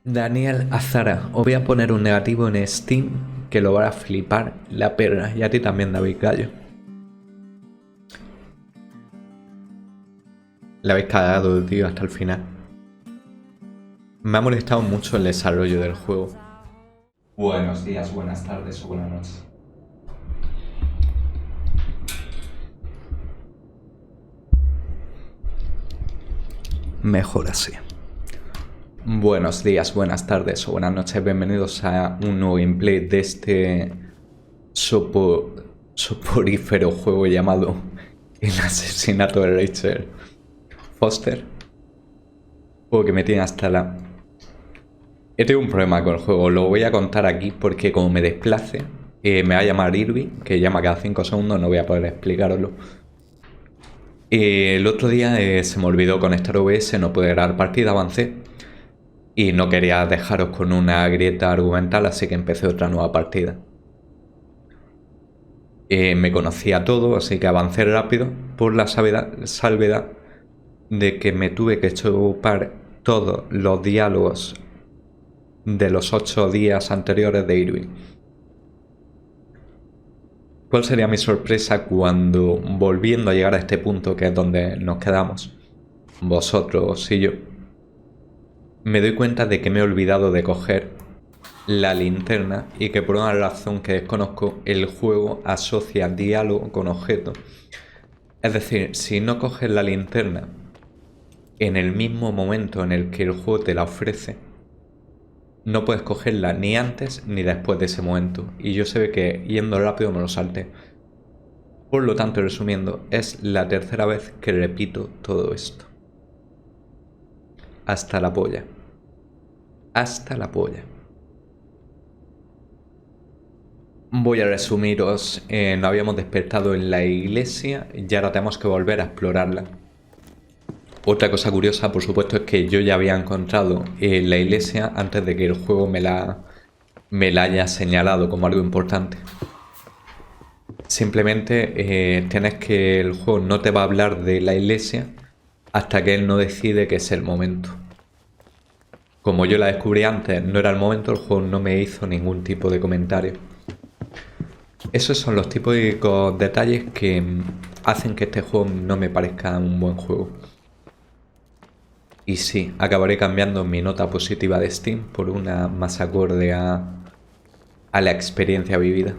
Daniel Azara, os voy a poner un negativo en Steam que lo va a flipar la perra. Y a ti también, David Gallo. La habéis cagado, tío, hasta el final. Me ha molestado mucho el desarrollo del juego. Buenos días, buenas tardes o buenas noches. Mejor así. Buenos días, buenas tardes o buenas noches. Bienvenidos a un nuevo gameplay de este soporífero juego llamado El asesinato de Rachel Foster. Juego que me tiene hasta la... He tenido un problema con el juego, lo voy a contar aquí porque como me desplace, me va a llamar Irving, que llama cada 5 segundos, no voy a poder explicaroslo. El otro día se me olvidó conectar OBS, no pude grabar partida, avancé. Y no quería dejaros con una grieta argumental, así que empecé otra nueva partida. Me conocía todo, así que avancé rápido por la salvedad de que me tuve que chupar todos los diálogos de los 8 días anteriores de Irving. ¿Cuál sería mi sorpresa cuando, volviendo a llegar a este punto que es donde nos quedamos, vosotros y yo, me doy cuenta de que me he olvidado de coger la linterna y que por una razón que desconozco el juego asocia diálogo con objeto? Es decir, si no coges la linterna en el mismo momento en el que el juego te la ofrece, no puedes cogerla ni antes ni después de ese momento. Y yo sé que yendo rápido me lo salté. Por lo tanto, resumiendo, es la tercera vez que repito todo esto. Hasta la polla. Hasta la polla. Voy a resumiros. Nos habíamos despertado en la iglesia y ahora tenemos que volver a explorarla. Otra cosa curiosa, por supuesto, es que yo ya había encontrado la iglesia antes de que el juego me la haya señalado como algo importante. Simplemente tienes que... el juego no te va a hablar de la iglesia hasta que él no decide que es el momento. Como yo la descubrí antes, no era el momento, el juego no me hizo ningún tipo de comentario. Esos son los típicos detalles que hacen que este juego no me parezca un buen juego. Y sí, acabaré cambiando mi nota positiva de Steam por una más acorde a la experiencia vivida.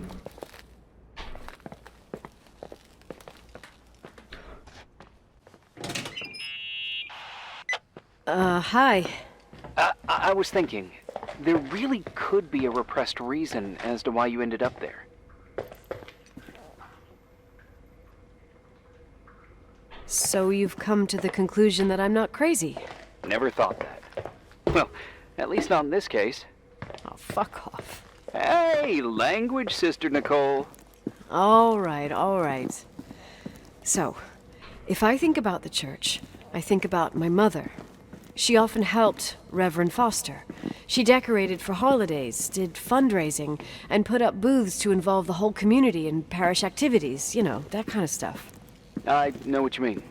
Hi. I was thinking, there really could be a repressed reason as to why you ended up there. So you've come to the conclusion that I'm not crazy? Never thought that. Well, at least not in this case. Oh, fuck off. Hey, language, Sister Nicole. All right. So, if I think about the church, I think about my mother. She often helped Reverend Foster. She decorated for holidays, did fundraising, and put up booths to involve the whole community in parish activities, you know, that kind of stuff. I know what you mean.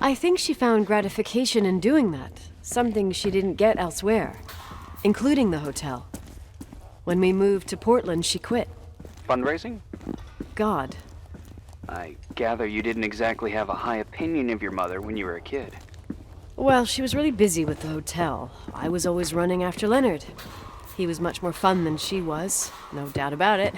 I think she found gratification in doing that, something she didn't get elsewhere, including the hotel. When we moved to Portland, she quit. Fundraising? God. I gather you didn't exactly have a high opinion of your mother when you were a kid. Well, she was really busy with the hotel. I was always running after Leonard. He was much more fun than she was, no doubt about it.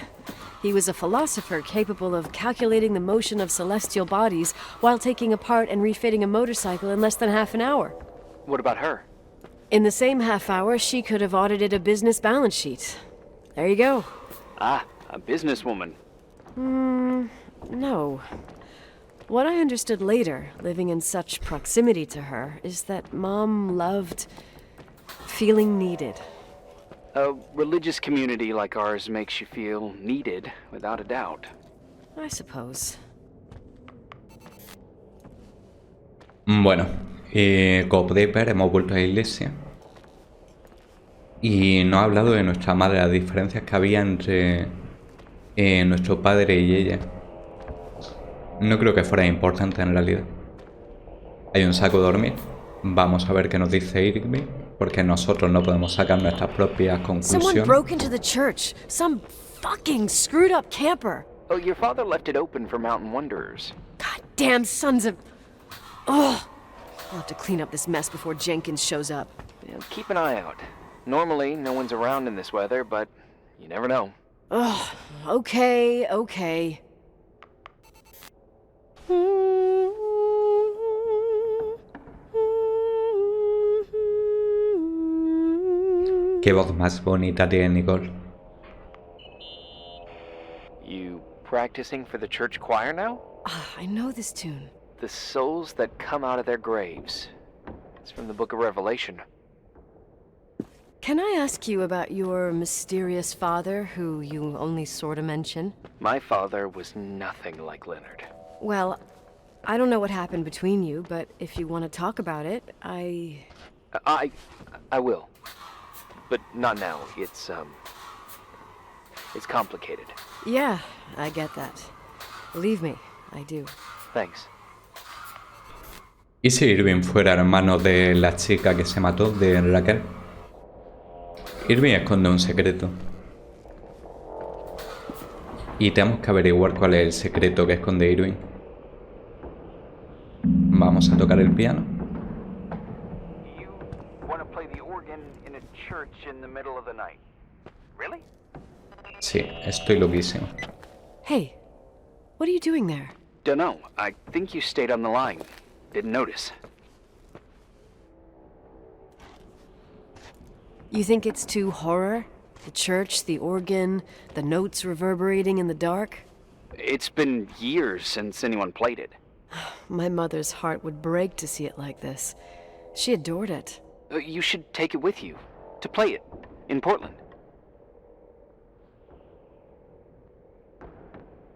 He was a philosopher capable of calculating the motion of celestial bodies while taking apart and refitting a motorcycle in less than half an hour. What about her? In the same half hour, she could have audited a business balance sheet. There you go. Ah, a businesswoman. No. What I understood later, living in such proximity to her, is that Mom loved feeling needed. A religious community like ours makes you feel needed, without a doubt. I suppose. Bueno, como podéis ver, hemos vuelto a la iglesia. Y nos ha hablado de nuestra madre, las diferencias que había entre nuestro padre y ella. No creo que fuera importante en realidad. Hay un saco de dormir. Vamos a ver qué nos dice Irving. porque nosotros no podemos sacar nuestras propias Someone conclusiones. broke into the church. Some fucking screwed up camper. Oh, your father left it open for mountain wanderers. Goddamn sons of... Ugh. I'll have to clean up this mess before Jenkins shows up. Keep an eye out. Normally, no one's around in this weather, but you never know. Ugh. Okay. Qué voz más bonita tiene Nicole. You practicing for the church choir now? I know this tune. The souls that come out of their graves. It's from the book of Revelation. Can I ask you about your mysterious father, who you only sorta mention? My father was nothing like Leonard. Well, I don't know what happened between you, but if you want to talk about it, I will. But not now. It's complicated. Yeah, I get that. Believe me, I do. Thanks. ¿Y si Irving fuera hermano de la chica que se mató, de Raquel? Irving esconde un secreto. Y tenemos que averiguar cuál es el secreto que esconde Irving. Vamos a tocar el piano. You want to play the organ in a church in the middle of the night? Really? Sí, estoy loquísimo. Hey, what are you doing there? Dunno. I think you stayed on the line. Didn't notice. You think it's too horror? The church, the organ, the notes reverberating in the dark? It's been years since anyone played it. My mother's heart would break to see it like this. She adored it. You should take it with you. To play it. In Portland.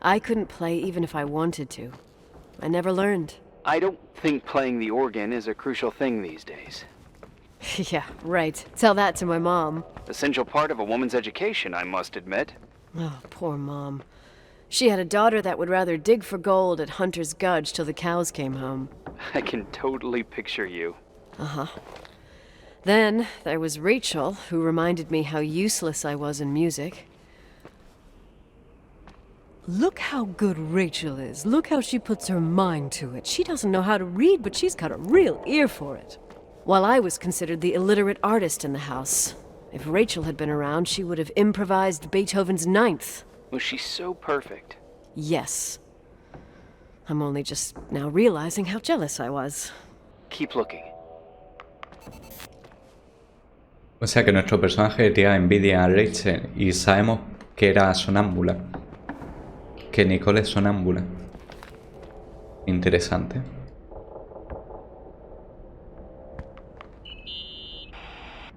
I couldn't play even if I wanted to. I never learned. I don't think playing the organ is a crucial thing these days. Yeah, right. Tell that to my mom. Essential part of a woman's education, I must admit. Oh, poor Mom. She had a daughter that would rather dig for gold at Hunter's Gulch till the cows came home. I can totally picture you. Uh-huh. Then there was Rachel, who reminded me how useless I was in music. Look how good Rachel is. Look how she puts her mind to it. She doesn't know how to read, but she's got a real ear for it. While I was considered the illiterate artist in the house. If Rachel had been around, she would have improvised Beethoven's Ninth. Was she so perfect? Yes. I'm only just now realizing how jealous I was. Keep looking. O sea que nuestro personaje tenía envidia a Rachel y sabemos que era sonámbula. Que Nicole es sonámbula. Interesante.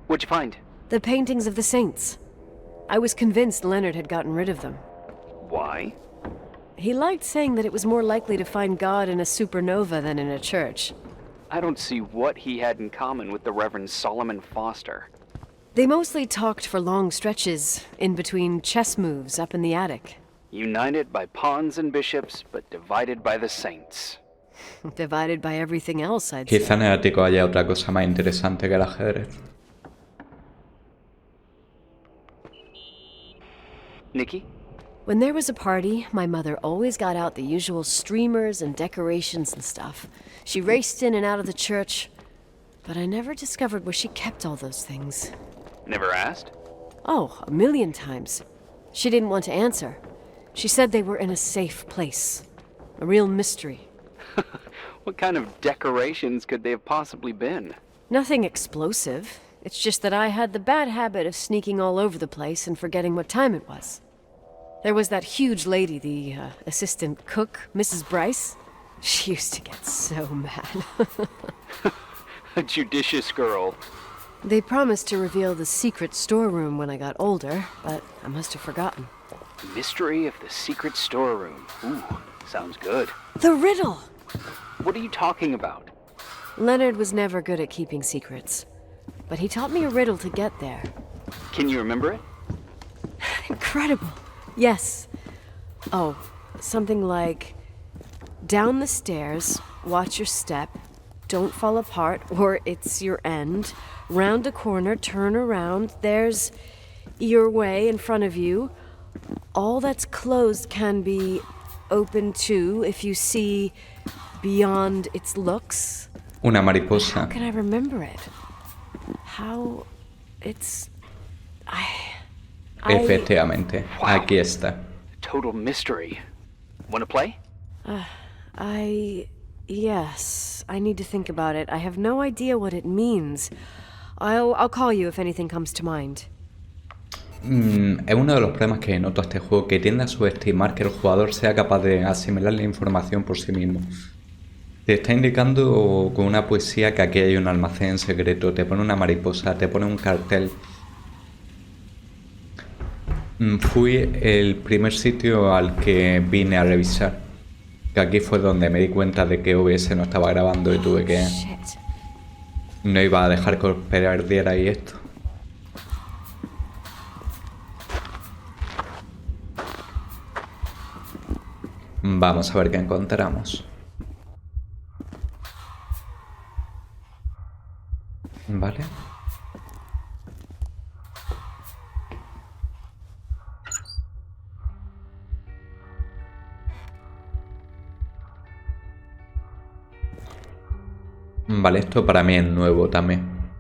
What'd you find? The paintings of the saints. I was convinced Leonard had gotten rid of them. Why? He liked saying that it was more likely to find God in a supernova than in a church. I don't see what he had in common with the Reverend Solomon Foster. They mostly talked for long stretches, in between chess moves up in the attic. United by pawns and bishops, but divided by the saints. Divided by everything else, I'd say. Quizá en el ático haya otra cosa más interesante que el ajedrez. Nikki? When there was a party, my mother always got out the usual streamers and decorations and stuff. She raced in and out of the church, but I never discovered where she kept all those things. Never asked? Oh, a million times. She didn't want to answer. She said they were in a safe place. A real mystery. What kind of decorations could they have possibly been? Nothing explosive. It's just that I had the bad habit of sneaking all over the place and forgetting what time it was. There was that huge lady, the assistant cook, Mrs. Bryce. She used to get so mad. A judicious girl. They promised to reveal the secret storeroom when I got older, but I must have forgotten. Mystery of the secret storeroom. Ooh, sounds good. The riddle! What are you talking about? Leonard was never good at keeping secrets, but he taught me a riddle to get there. Can you remember it? Incredible. Yes. Oh, something like, down the stairs, watch your step, don't fall apart or it's your end, round a corner, turn around. There's your way in front of you. All that's closed can be open too if you see beyond its looks. Una How mariposa. can I remember it? How it's I Efectivamente. Aquí está. Total mystery. Wanna play? Yes, I need to think about it. I have no idea what it means. I'll call you if anything comes to mind. Es uno de los problemas que noto a este juego, que tiende a subestimar que el jugador sea capaz de asimilar la información por sí mismo. Te está indicando con una poesía que aquí hay un almacén secreto, te pone una mariposa, te pone un cartel. Fui el primer sitio al que vine a revisar, que aquí fue donde me di cuenta de que OBS no estaba grabando y tuve que... Shit. No iba a dejar que os perdiera ahí esto. Vamos a ver qué encontramos. Vale. Vale, esto para mí es nuevo también.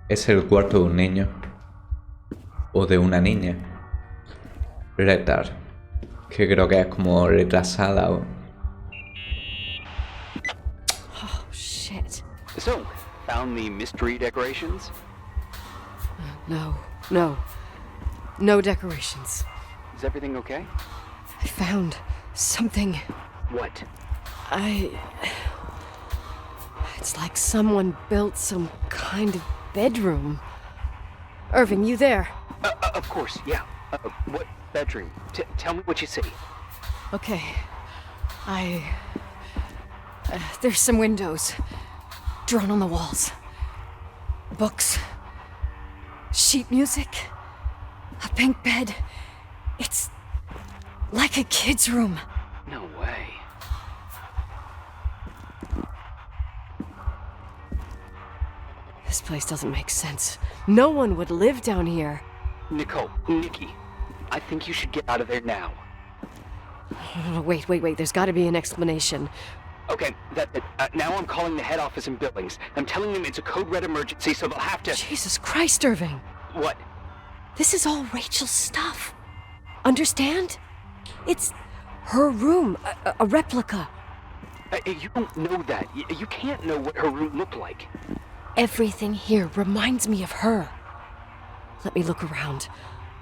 Es el cuarto de un niño. O de una niña. Retard. Que creo que es como retrasada o... Oh shit. So, found the mystery decorations? No decorations. Is everything okay? I found something. What? It's like someone built some kind of bedroom. Irving, you there? Of course, yeah. What bedroom? Tell me what you see. Okay. There's some windows drawn on the walls. Books. Sheet music. A pink bed. It's like a kid's room. No way. This place doesn't make sense. No one would live down here. Nikki, I think you should get out of there now. Oh, wait. There's got to be an explanation. Okay, now I'm calling the head office in Billings. I'm telling them it's a code red emergency, so they'll have to... Jesus Christ, Irving. What? This is all Rachel's stuff. Understand? It's her room, a replica. You don't know that. You can't know what her room looked like. Everything here reminds me of her. Let me look around.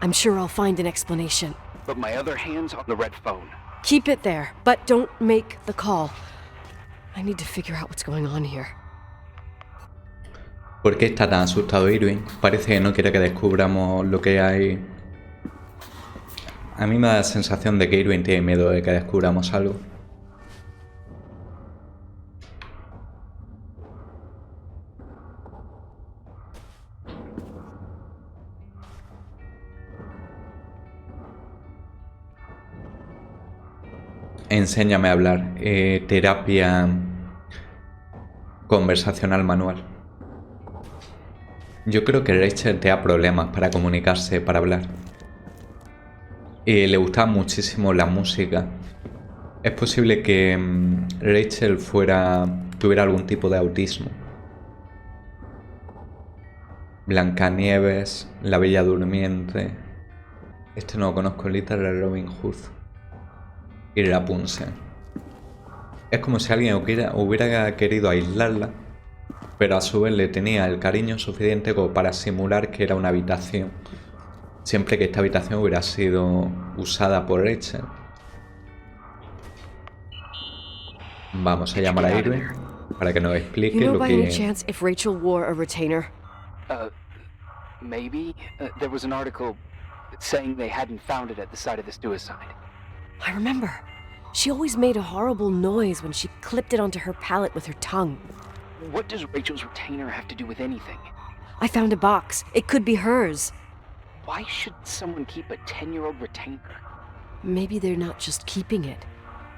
I'm sure I'll find an explanation. But my other hand's on the red phone. Keep it there, but don't make the call. I need to figure out what's going on here. ¿Por qué está tan asustado Irwin? Parece que no quiere que descubramos lo que hay. A mí me da la sensación de que Irwin tiene miedo de que descubramos algo. Enséñame a hablar. Terapia conversacional manual. Yo creo que Rachel te da problemas para comunicarse, para hablar. Le gustaba muchísimo la música. Es posible que Rachel tuviera algún tipo de autismo. Blancanieves, La Bella Durmiente. Este no lo conozco, Little Robin Hood. Y Rapunzel. Es como si alguien hubiera querido aislarla, pero a su vez le tenía el cariño suficiente como para simular que era una habitación, siempre que esta habitación hubiera sido usada por Rachel. Vamos a llamar a Irwin para que nos explique You know lo by any que... chance if Rachel wore a retainer? Maybe. There was an article saying they hadn't found it at the site of the suicide. I remember. She always made a horrible noise when she clipped it onto her palate with her tongue. What does Rachel's retainer have to do with anything? I found a box. It could be hers. Why should someone keep a 10-year-old retainer? Maybe they're not just keeping it.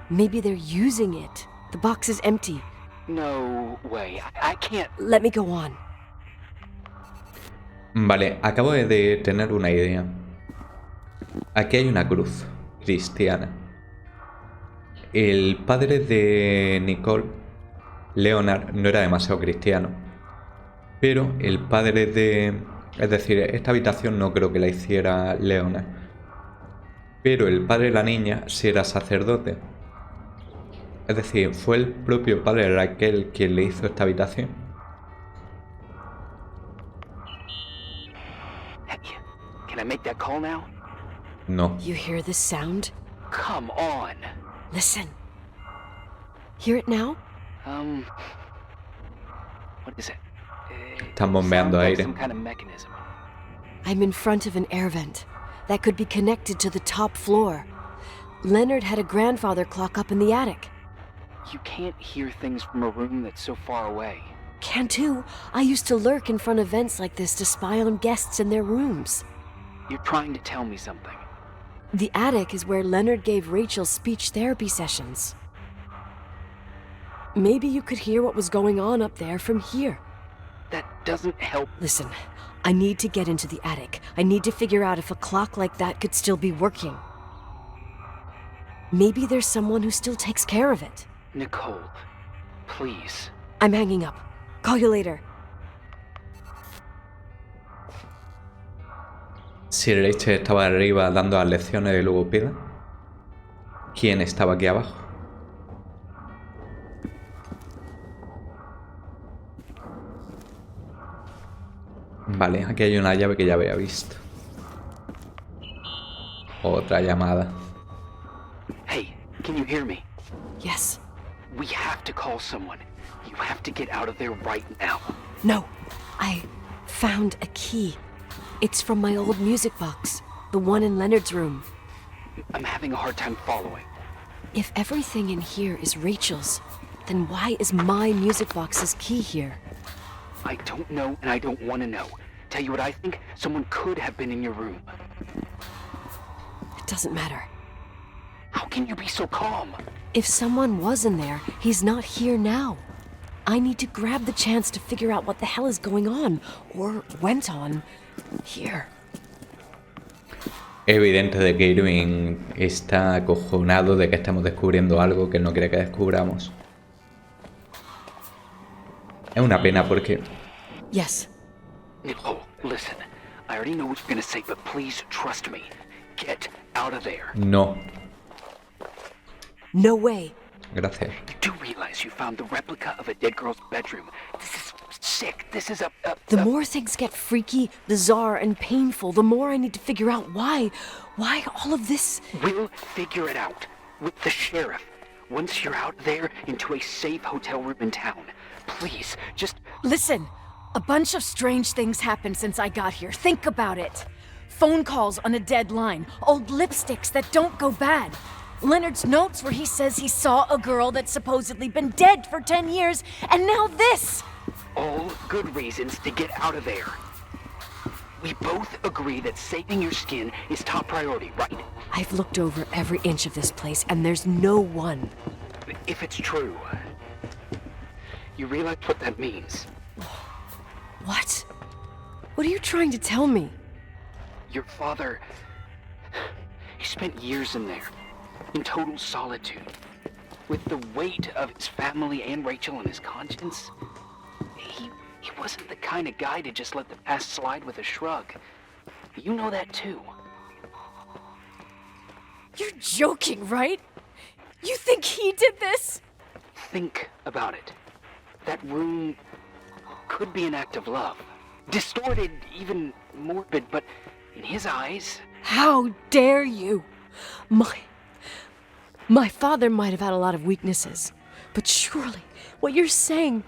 Maybe they're using it. The box is empty. No way. I can't... Let me go on. Vale, acabo de tener una idea. Aquí hay una cruz cristiana. El padre de Nicole, Leonard, no era demasiado cristiano. Pero el padre de... Es decir, esta habitación no creo que la hiciera Leonard. Pero el padre de la niña sí era sacerdote. Es decir, fue el propio padre de Raquel quien le hizo esta habitación. Hey, can I make that call now? No. You hear this sound? Come on. Listen. Hear it now? What is it? Están bombeando Sounds like aire. some kind of mechanism. I'm in front of an air vent that could be connected to the top floor. Leonard had a grandfather clock up in the attic. You can't hear things from a room that's so far away. Can too. I used to lurk in front of vents like this to spy on guests in their rooms. You're trying to tell me something. The attic is where Leonard gave Rachel speech therapy sessions. Maybe you could hear what was going on up there from here. That doesn't help. Listen, I need to get into the attic. I need to figure out if a clock like that could still be working. Maybe there's someone who still takes care of it. Nicole, please. I'm hanging up. Call you later. Si Rachel estaba arriba dando las lecciones de logopeda, ¿quién estaba aquí abajo? Vale, aquí hay una llave que ya había visto. Otra llamada. Hey, can you hear me? Yes. We have to call someone. You have to get out of there right now. No. I found a key. It's from my old music box. The one in Leonard's room. I'm having a hard time following. If everything in here is Rachel's, then why is my music box's key here? I don't know and I don't want to know. Tell you what I think? Someone could have been in your room. It doesn't matter. How can you be so calm? If someone was in there, he's not here now. I need to grab the chance to figure out what the hell is going on, or went on, here. Evidente de que Irving está acojonado de que estemos descubriendo algo que no quiere que descubramos. Es una pena porque... Yes. Nicole, listen. I already know what you're gonna say, but please trust me. Get out of there. No. No way. Gracias. You do realize you found the replica of a dead girl's bedroom. This is sick. This is The more things get freaky, bizarre, and painful, the more I need to figure out why all of this... We'll figure it out. With the sheriff. Once you're out there into a safe hotel room in town. Please, just... Listen, a bunch of strange things happened since I got here. Think about it. Phone calls on a dead line, old lipsticks that don't go bad. Leonard's notes where he says he saw a girl that's supposedly been dead for 10 years, and now this! All good reasons to get out of there. We both agree that saving your skin is top priority, right? I've looked over every inch of this place, and there's no one. If it's true, you realize what that means. What? What are you trying to tell me? Your father... He spent years in there, in total solitude. With the weight of his family and Rachel on his conscience. He wasn't the kind of guy to just let the past slide with a shrug. You know that too. You're joking, right? You think he did this? Think about it. That room could be an act of love. Distorted, even morbid, but in his eyes... How dare you? My father might have had a lot of weaknesses, but surely what you're saying...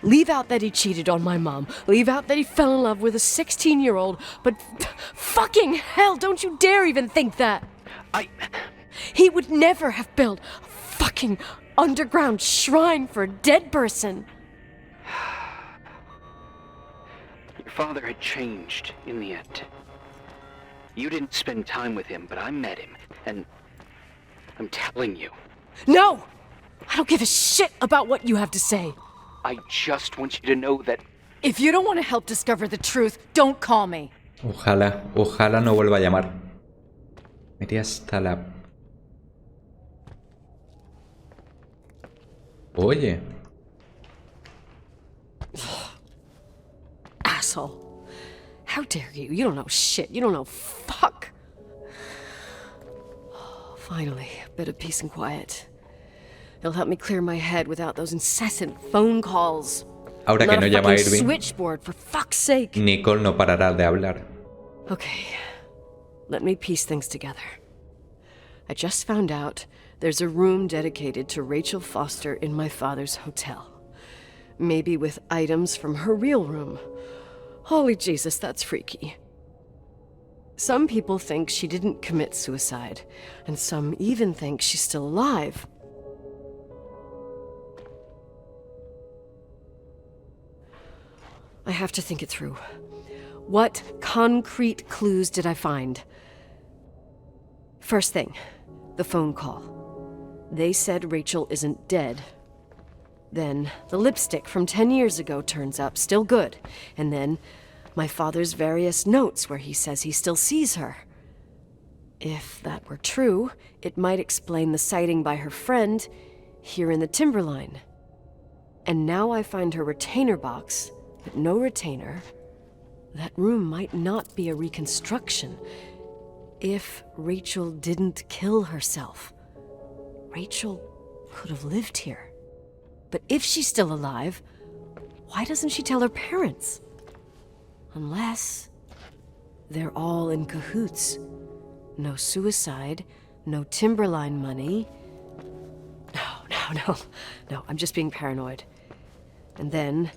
Leave out that he cheated on my mom. Leave out that he fell in love with a 16-year-old, but fucking hell, don't you dare even think that! He would never have built a fucking underground shrine for a dead person. Your father had changed in the end. You didn't spend time with him, but I met him, and I'm telling you. No! I don't give a shit about what you have to say. I just want you to know that If you don't want to help discover the truth, don't call me. Ojalá no vuelva a llamar. Metí hasta la... Oye. Asshole. How dare you? You don't know shit. You don't know fuck. Finally, a bit of peace and quiet. It'll help me clear my head without those incessant phone calls. Ahora que no llama Irving, Switchboard, for fuck's sake. Nicole no parará de hablar. Okay, let me piece things together. I just found out there's a room dedicated to Rachel Foster in my father's hotel. Maybe with items from her real room. Holy Jesus, that's freaky. Some people think she didn't commit suicide, and some even think she's still alive. I have to think it through. What concrete clues did I find? First thing, the phone call. They said Rachel isn't dead. Then the lipstick from 10 years ago turns up, still good. And then my father's various notes where he says he still sees her. If that were true, it might explain the sighting by her friend here in the timberline. And now I find her retainer box, but no retainer. That room might not be a reconstruction. If Rachel didn't kill herself, Rachel could have lived here. But if she's still alive, why doesn't she tell her parents? Unless they're all in cahoots. No suicide, no timberline money. No, I'm just being paranoid. And then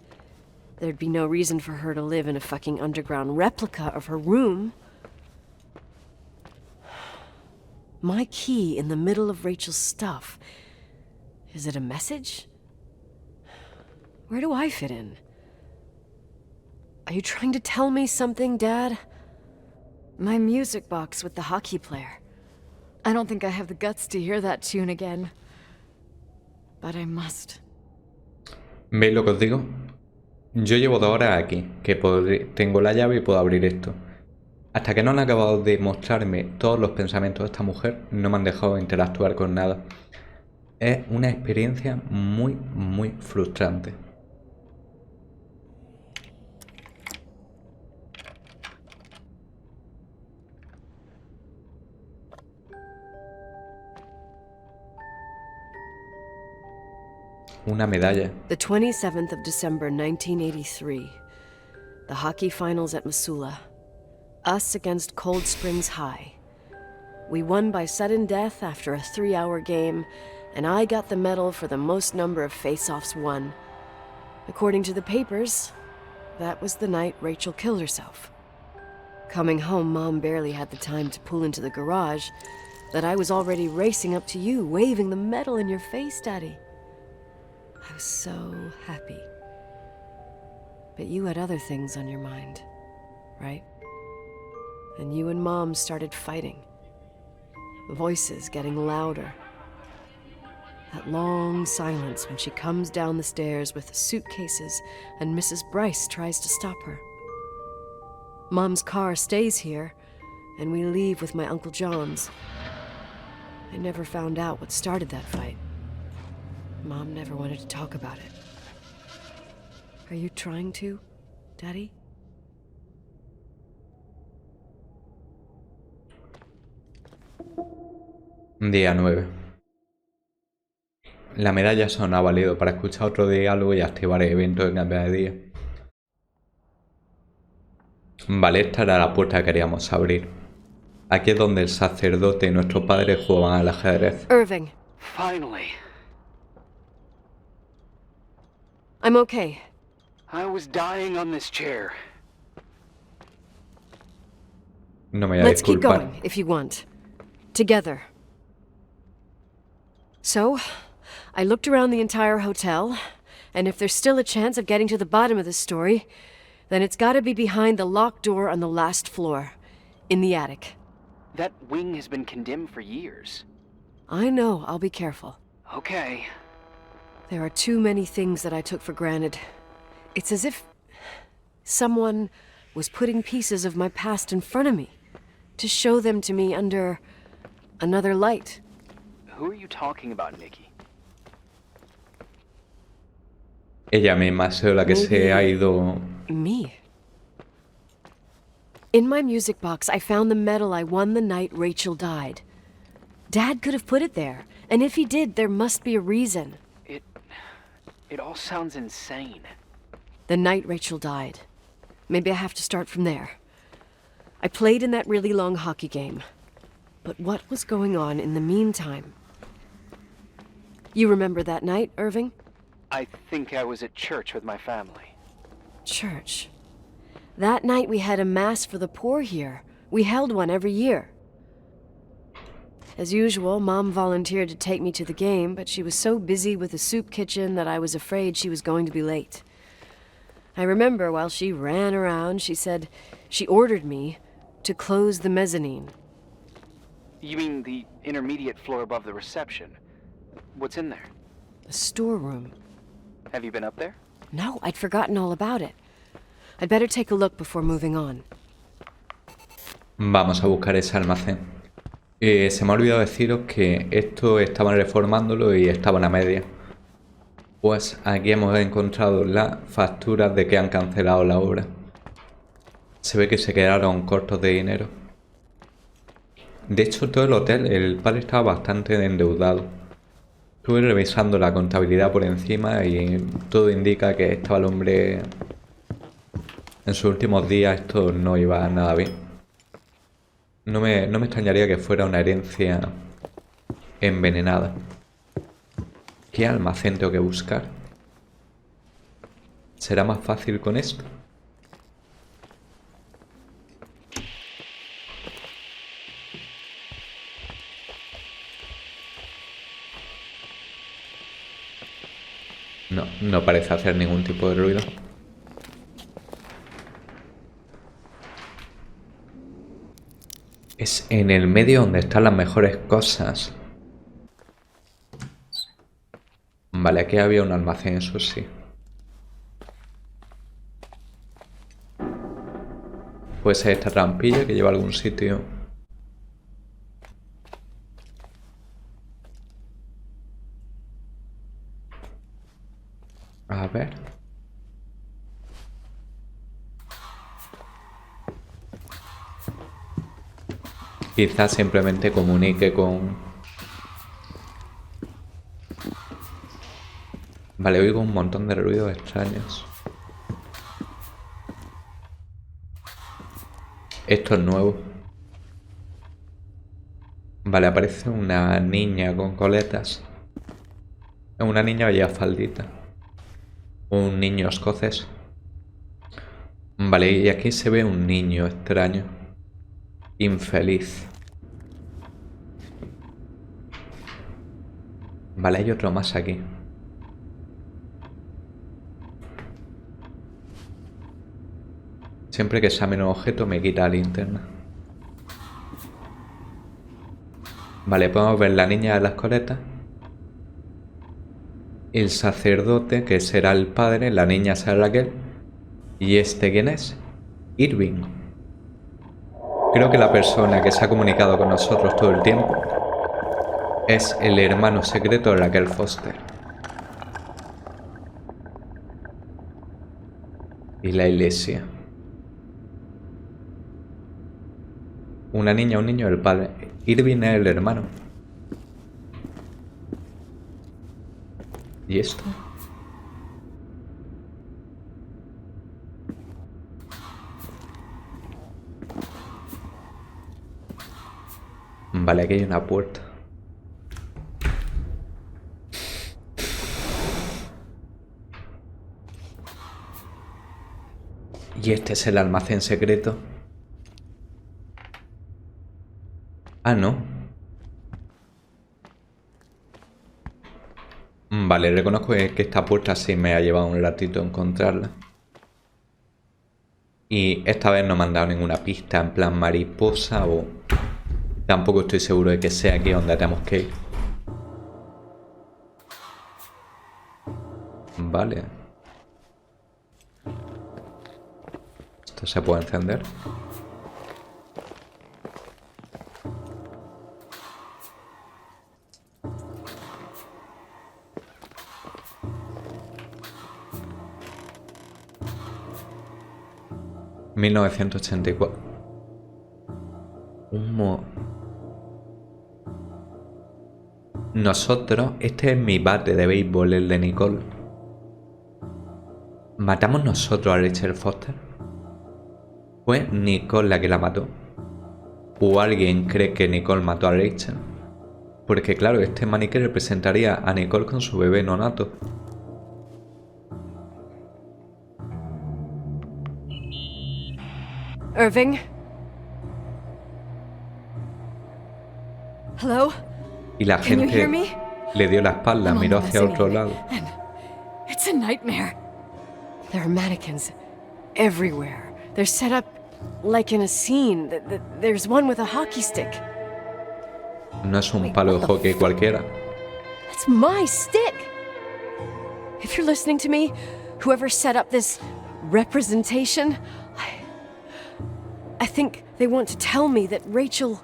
there'd be no reason for her to live in a fucking underground replica of her room. My key in the middle of Rachel's stuff. Is it a message? Where do I fit in? Are you trying to tell me something, Dad? My music box with the hockey player. I don't think I have the guts to hear that tune again. But I must. ¿Veis lo que os digo? Yo llevo 2 horas aquí, que tengo la llave y puedo abrir esto. Hasta que no han acabado de mostrarme todos los pensamientos de esta mujer, no me han dejado interactuar con nada. Es una experiencia muy, muy frustrante. Una medalla. The 27th of December, 1983. The hockey finals at Missoula. Us against Cold Springs High. We won by sudden death after a 3-hour game, and I got the medal for the most number of face-offs won. According to the papers, that was the night Rachel killed herself. Coming home, Mom barely had the time to pull into the garage, that I was already racing up to you, waving the medal in your face, Daddy. I was so happy. But you had other things on your mind, right? And you and Mom started fighting. Voices getting louder. That long silence when she comes down the stairs with suitcases and Mrs. Bryce tries to stop her. Mom's car stays here, and we leave with my Uncle John's. I never found out what started that fight. Mom never wanted to talk about it. Are you trying to, Daddy? Día 9. La medalla solo ha valido para escuchar otro diálogo y activar eventos en cambio de día. Vale, esta era la puerta que queríamos abrir. Aquí es donde el sacerdote y nuestros padres jugaban al ajedrez. Irving. Finally. I'm okay. I was dying on this chair. No me voy a Let's keep disculpar. going, if you want. Together. So, I looked around the entire hotel, and if there's still a chance of getting to the bottom of this story, then it's gotta be behind the locked door on the last floor, in the attic. That wing has been condemned for years. I know, I'll be careful. Okay. There are too many things that I took for granted. It's as if someone was putting pieces of my past in front of me to show them to me under another light. Who are you talking about, Nikki? Ella misma ha sido la que se ha ido. Me. In my music box, I found the medal I won the night Rachel died. Dad could have put it there, and if he did, there must be a reason. It all sounds insane. The night Rachel died. Maybe I have to start from there. I played in that really long hockey game. But what was going on in the meantime? You remember that night, Irving? I think I was at church with my family. Church. That night we had a mass for the poor here. We held one every year. As usual, Mom volunteered to take me to the game, but she was so busy with the soup kitchen that I was afraid she was going to be late. I remember while she ran around, she said she ordered me to close the mezzanine. You mean the intermediate floor above the reception? What's in there? The storeroom. Have you been up there? No, I'd forgotten all about it. I'd better take a look before moving on. Vamos a buscar ese almacén. Se me ha olvidado deciros que esto estaban reformándolo y estaban a media. Pues aquí hemos encontrado las facturas de que han cancelado la obra. Se ve que se quedaron cortos de dinero. De hecho, todo el hotel, el padre estaba bastante endeudado. Estuve revisando la contabilidad por encima y todo indica que estaba el hombre... En sus últimos días esto no iba nada bien. No me extrañaría que fuera una herencia envenenada. ¿Qué almacén tengo que buscar? ¿Será más fácil con esto? No, no parece hacer ningún tipo de ruido. Es en el medio donde están las mejores cosas. Vale, aquí había un almacén, eso sí. Puede ser esta trampilla que lleva a algún sitio. A ver. Quizás simplemente comunique con... Vale, oigo un montón de ruidos extraños. Esto es nuevo. Vale, aparece una niña con coletas. Una niña que lleva faldita. Un niño escocés. Vale, y aquí se ve un niño extraño. Infeliz. Vale, hay otro más aquí. Siempre que examino un objeto me quita la linterna. Vale, podemos ver la niña de las coletas. El sacerdote, que será el padre. La niña será Raquel. ¿Y este quién es? Irving. Creo que la persona que se ha comunicado con nosotros todo el tiempo es el hermano secreto de Raquel Foster. Y la iglesia. Una niña, un niño, el padre. Irving es el hermano. ¿Y esto? Vale, aquí hay una puerta. Y este es el almacén secreto. Ah, no. Vale, reconozco que esta puerta sí me ha llevado un ratito encontrarla. Y esta vez no me han dado ninguna pista en plan mariposa o... Tampoco estoy seguro de que sea aquí donde tenemos que ir. Vale. Esto se puede encender. ...1984... Nosotros... Este es mi bate de béisbol, el de Nicole. ¿Matamos nosotros a Rachel Foster? ¿Fue Nicole la que la mató? ¿O alguien cree que Nicole mató a Rachel? Porque claro, este maniquí representaría a Nicole con su bebé nonato. Irving? Hello? Y la Can you hear gente me? le dio la espalda, I'm on miró the hacia otro mezzanine, lado. and it's a nightmare. There are mannequins everywhere. They're set up like in a scene. There's one with a hockey stick. No es un palo de hockey cualquiera. That's my stick! If you're listening to me, whoever set up this representation, I think they want to tell me that Rachel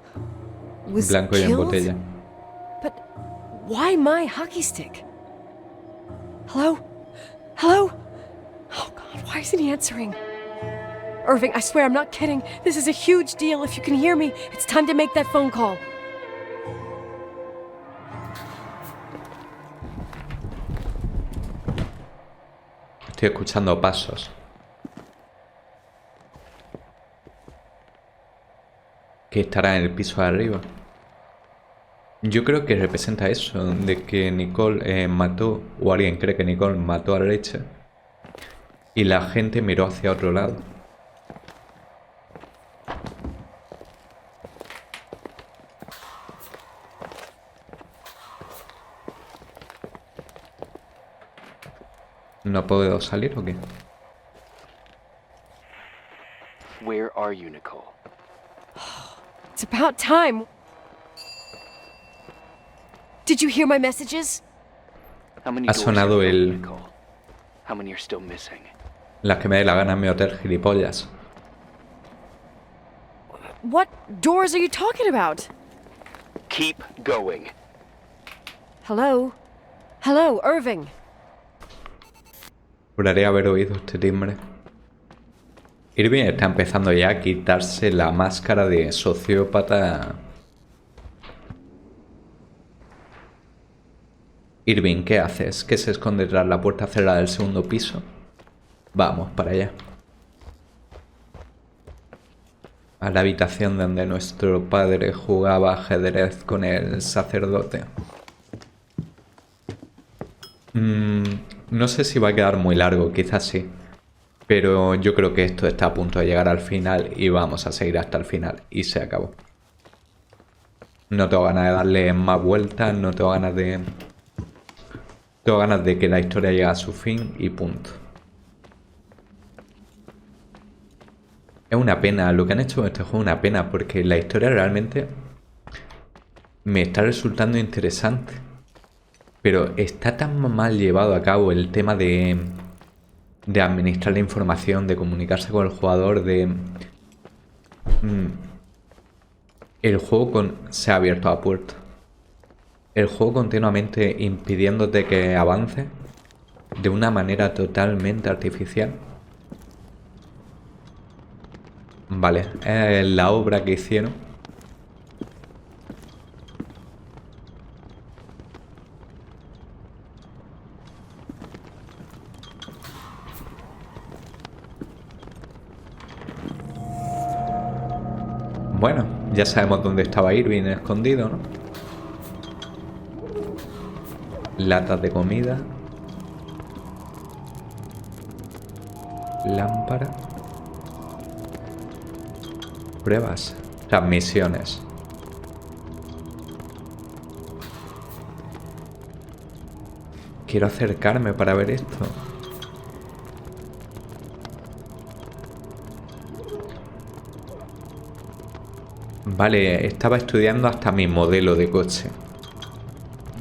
was Blanco y en killed? botella. But why my hockey stick? Hello? Hello? Oh God, why isn't he answering? Irving, I swear I'm not kidding. This is a huge deal. If you can hear me, it's time to make that phone call. Estoy escuchando pasos. Que estará en el piso de arriba. Yo creo que representa eso, de que Nicole mató, o alguien cree que Nicole mató a Rachel, y la gente miró hacia otro lado. ¿No puedo salir o qué? Where are you, Nicole? It's about time. Did you hear my messages? How many Ha doors sonado have you el- opened, Nicole? How many are still missing? Las que me dé la gana en mi hotel, gilipollas. What doors are you talking about? Keep going. Hello? Hello, Irving. Juraré haber oído este timbre. Irving está empezando ya a quitarse la máscara de sociópata. Irving, ¿qué haces? ¿Qué se esconde tras la puerta cerrada del segundo piso? Vamos, para allá. A la habitación donde nuestro padre jugaba ajedrez con el sacerdote. No sé si va a quedar muy largo, quizás sí. Pero yo creo que esto está a punto de llegar al final y vamos a seguir hasta el final. Y se acabó. No tengo ganas de darle más vueltas, no tengo ganas de... Tengo ganas de que la historia llegue a su fin y punto. Es una pena, lo que han hecho con este juego es una pena, porque la historia realmente me está resultando interesante. Pero está tan mal llevado a cabo el tema de administrar la información, de comunicarse con el jugador, de... El juego se ha abierto a puerta. El juego continuamente impidiéndote que avance de una manera totalmente artificial. Vale, es la obra que hicieron. Bueno, ya sabemos dónde estaba Irving escondido, ¿no? Latas de comida. Lámpara. Pruebas. Transmisiones. Quiero acercarme para ver esto. Vale, estaba estudiando hasta mi modelo de coche.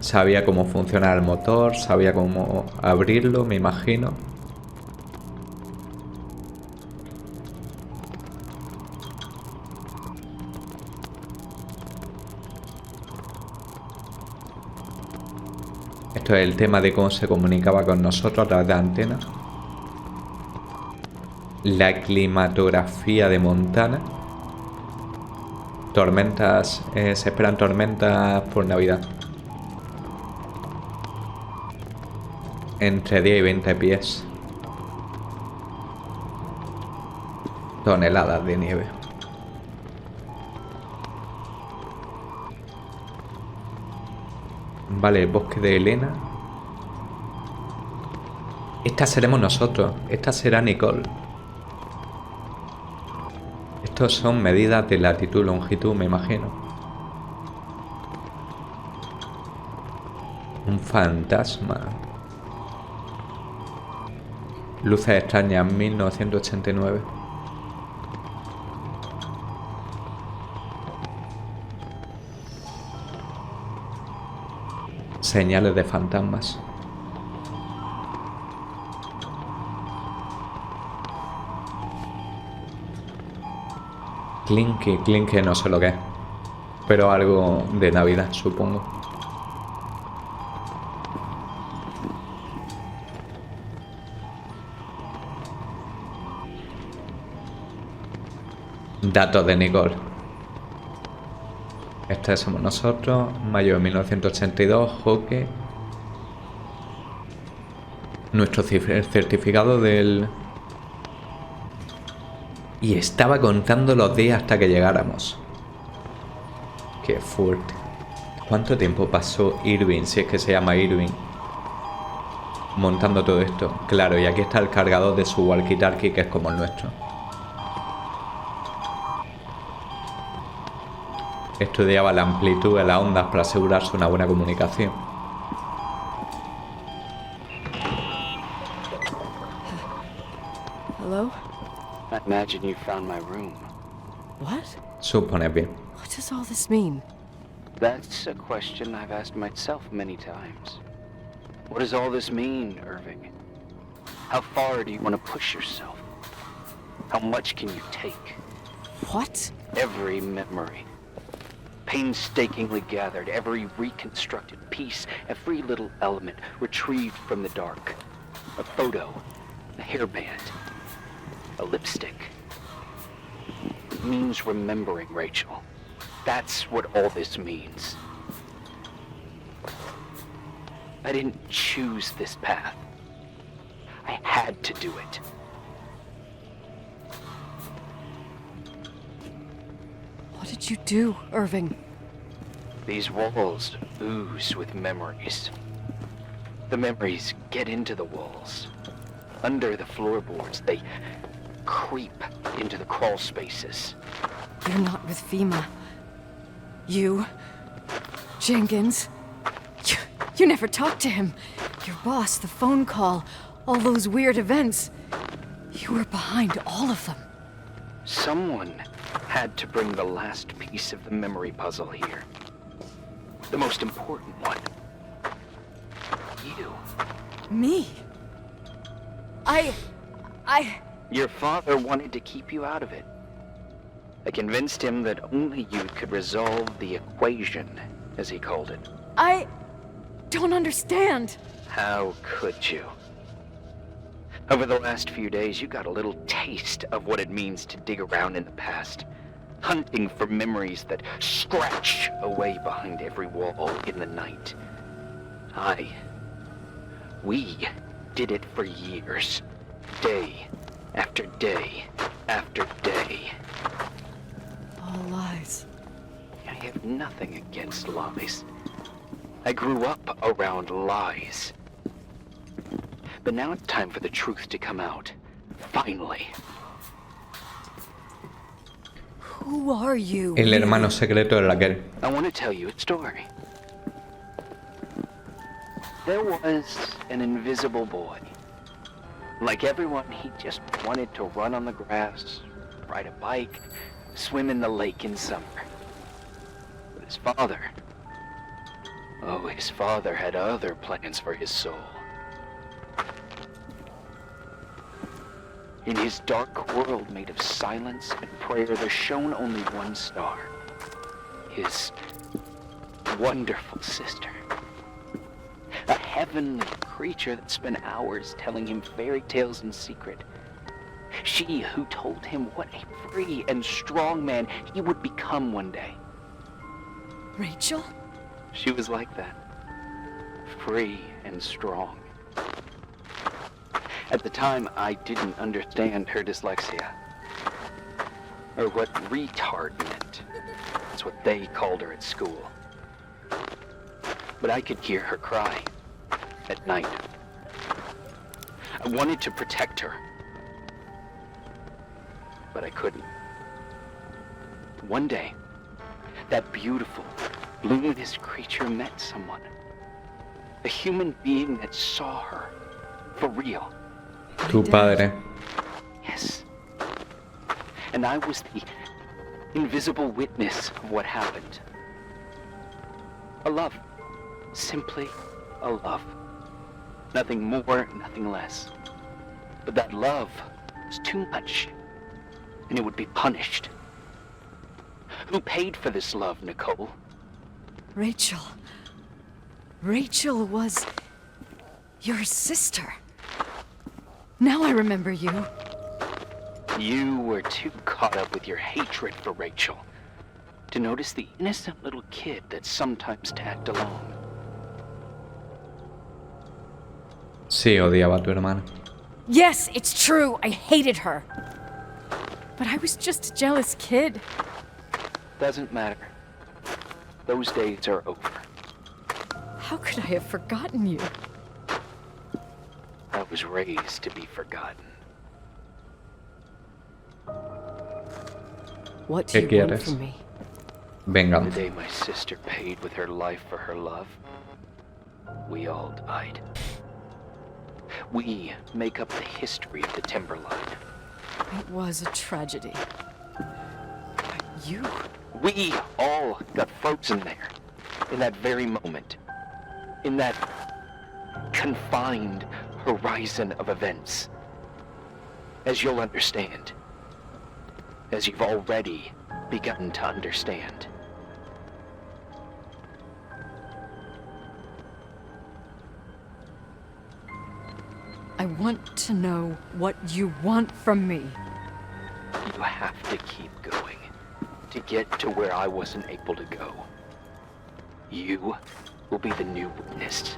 Sabía cómo funciona el motor, sabía cómo abrirlo, me imagino. Esto es el tema de cómo se comunicaba con nosotros a través de antenas. La climatografía de Montana. Tormentas, se esperan tormentas por Navidad. Entre 10 y 20 pies. Toneladas de nieve. Vale, el bosque de Helena. Esta seremos nosotros. Esta será Nicole. Estos son medidas de latitud y longitud, me imagino. Un fantasma. Luces extrañas, 1989. Señales de fantasmas. Clinky, no sé lo que es. Pero algo de Navidad, supongo. Datos de Nicole. Este somos nosotros. Mayo de 1982. Hockey. Nuestro certificado del... Y estaba contando los días hasta que llegáramos. Qué fuerte. ¿Cuánto tiempo pasó Irving, si es que se llama Irving, montando todo esto? Claro, y aquí está el cargador de su walkie-talkie, que es como el nuestro. Estudiaba la amplitud de las ondas para asegurarse una buena comunicación. Hello? I imagine you found my room. What? Supone bien. What does all this mean? That's a question I've asked myself many times. What does all this mean, Irving? How far do you want to push yourself? How much can you take? What? Every memory, painstakingly gathered, every reconstructed piece, every little element retrieved from the dark. A photo, a hairband, a lipstick. It means remembering, Rachel. That's what all this means. I didn't choose this path. I had to do it. What did you do, Irving? These walls ooze with memories. The memories get into the walls. Under the floorboards, they creep into the crawl spaces. You're not with FEMA. You... Jenkins... You never talked to him. Your boss, the phone call, all those weird events. You were behind all of them. Someone had to bring the last piece of the memory puzzle here. The most important one. You. Me? I... Your father wanted to keep you out of it. I convinced him that only you could resolve the equation, as he called it. I don't understand. How could you? Over the last few days, you got a little taste of what it means to dig around in the past, hunting for memories that scratch away behind every wall in the night. We did it for years, day after day after day. All lies. I have nothing against lies. I grew up around lies. But now it's time for the truth to come out. Finally. Who are you? El hermano secreto de Raquel. I want to tell you a story. There was an invisible boy. Like everyone, he just wanted to run on the grass, ride a bike, swim in the lake in summer. But his father... Oh, his father had other plans for his soul. In his dark world made of silence and prayer, there shone only one star. His wonderful sister. A heavenly creature that spent hours telling him fairy tales in secret. She who told him what a free and strong man he would become one day. Rachel? She was like that. Free and strong. At the time, I didn't understand her dyslexia. Or what retard meant. That's what they called her at school. But I could hear her cry at night. I wanted to protect her. But I couldn't. One day, that beautiful, luminous creature met someone. A human being that saw her for real. Tu padre. Yes. And I was the invisible witness of what happened. A love. Simply a love. Nothing more, nothing less. But that love was too much, and it would be punished. Who paid for this love, Nicole? Rachel. Rachel was your sister. Now I remember you. You were too caught up with your hatred for Rachel to notice the innocent little kid that sometimes tagged along. Sí, odiaba a tu hermana. Yes, it's true. I hated her. But I was just a jealous kid. Doesn't matter. Those days are over. How could I have forgotten you? I was raised to be forgotten. What do ¿Qué you want quieres? from me? The Venganza. day my sister paid with her life for her love, we all died. We make up the history of the Timberline. It was a tragedy. But you... We all got frozen there, in that very moment. In that confined horizon of events. As you'll understand. As you've already begun to understand. I want to know what you want from me. You have to keep going to get to where I wasn't able to go. You will be the new witness.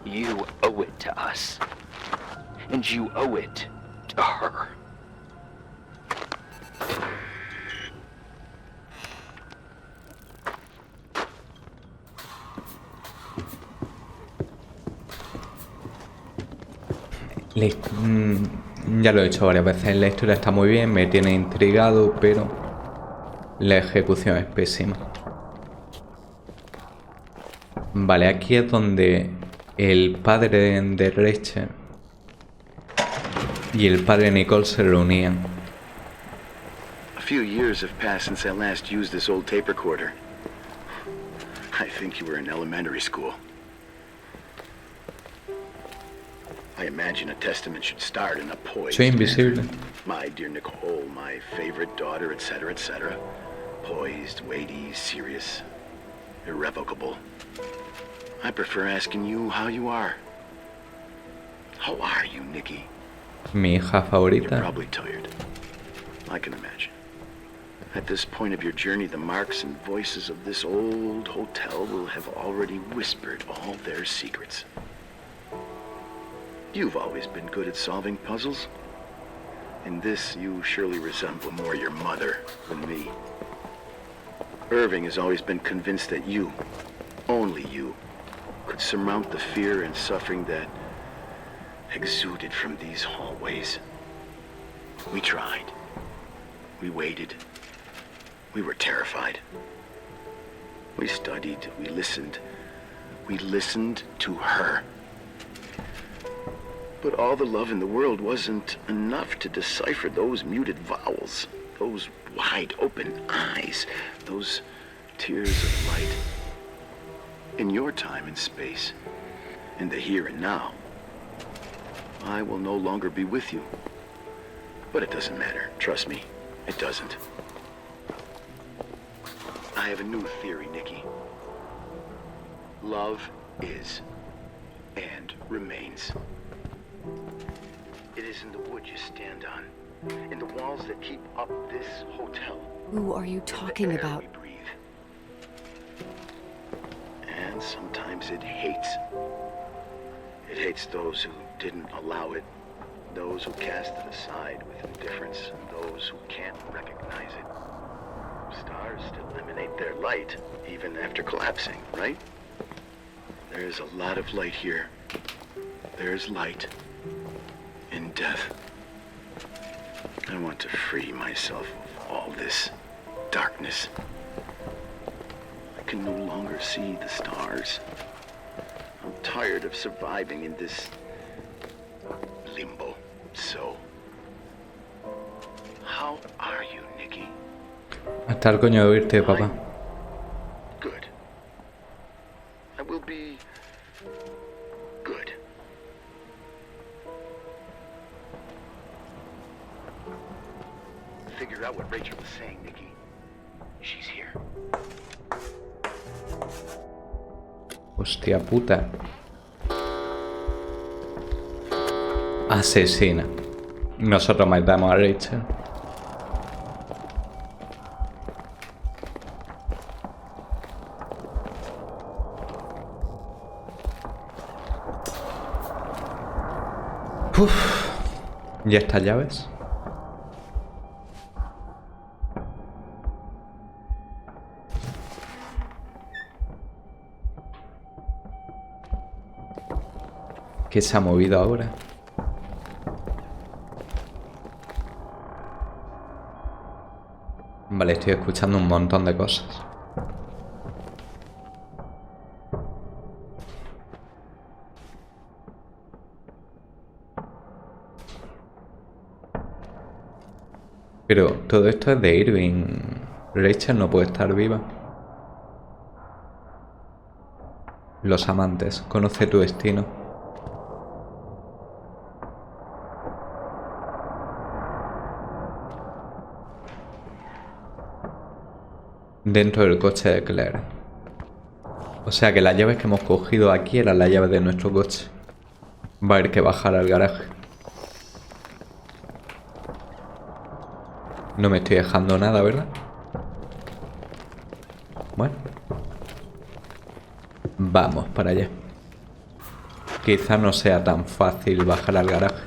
You owe it to us. And you owe it to her. Ya lo he dicho varias veces, la historia está muy bien, me tiene intrigado, pero la ejecución es pésima. Vale, aquí es donde el padre de Rachel y el padre de Nicole se reunían. A few years have passed since I last used this old tape recorder. I think you were in elementary school. I imagine a testament should start in a poised Soy invisible. manner. My dear Nicole, my favorite daughter, etc., etc. Poised, weighty, serious, irrevocable. I prefer asking you how you are. How are you, Nikki? Mi hija You're favorita. probably tired. I can imagine. At this point of your journey, the marks and voices of this old hotel will have already whispered all their secrets. You've always been good at solving puzzles. In this, you surely resemble more your mother than me. Irving has always been convinced that you, only you, could surmount the fear and suffering that exuded from these hallways. We tried. We waited. We were terrified. We studied. We listened. We listened to her. But all the love in the world wasn't enough to decipher those muted vowels, those wide open eyes, those tears of light. In your time and space, in the here and now, I will no longer be with you. But it doesn't matter, trust me, it doesn't. I have a new theory, Nikki. Love is. and remains. It is in the wood you stand on, in the walls that keep up this hotel. Who are you talking the air about? we breathe. And sometimes it hates. It hates those who didn't allow it, those who cast it aside with indifference, and those who can't recognize it. Stars still emanate their light, even after collapsing, right? There's a lot of light here. There's light in death. I want to free myself of all this darkness. I can no longer see the stars. I'm tired of surviving in this limbo. So, how are you, Nikki? Hasta el coño de oírte, papá. I'm good. I will be good. Figure out what Rachel was saying, Nikki. She's here. Hostia puta. Asesina. Nosotros matamos a Rachel. Uf. ¿Y estas llaves? ¿Qué se ha movido ahora? Vale, estoy escuchando un montón de cosas. Pero todo esto es de Irving. Rachel no puede estar viva. Los amantes, conoce tu destino. Dentro del coche de Claire. O sea que las llaves que hemos cogido aquí eran las llaves de nuestro coche. Va a haber que bajar al garaje. No me estoy dejando nada, ¿verdad? Bueno. Vamos para allá. Quizá no sea tan fácil bajar al garaje.